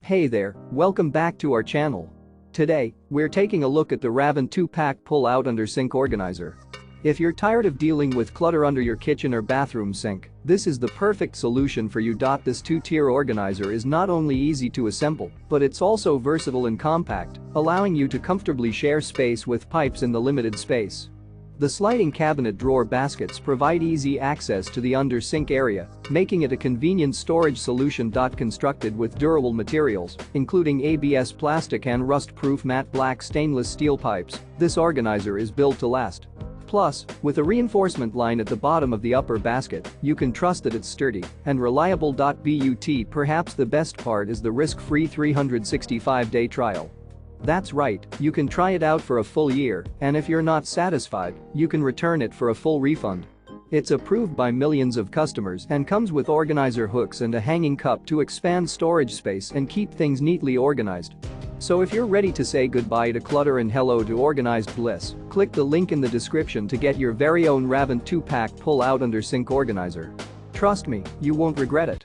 Hey there, welcome back to our channel. Today, we're taking a look at the Ravinte 2-pack pull-out under sink organizer. If you're tired of dealing with clutter under your kitchen or bathroom sink, this is the perfect solution for you. This two-tier organizer is not only easy to assemble, but it's also versatile and compact, allowing you to comfortably share space with pipes in the limited space. The sliding cabinet drawer baskets provide easy access to the under sink area, making it a convenient storage solution. Constructed with durable materials, including ABS plastic and rust-proof matte black stainless steel pipes, this organizer is built to last. Plus, with a reinforcement line at the bottom of the upper basket, you can trust that it's sturdy and reliable. But perhaps the best part is the risk-free 365-day trial. That's right, you can try it out for a full year, and if you're not satisfied, you can return it for a full refund. It's approved by millions of customers and comes with organizer hooks and a hanging cup to expand storage space and keep things neatly organized. So if you're ready to say goodbye to clutter and hello to organized bliss, click the link in the description to get your very own Ravinte 2-pack pull-out under sink organizer. Trust me, you won't regret it.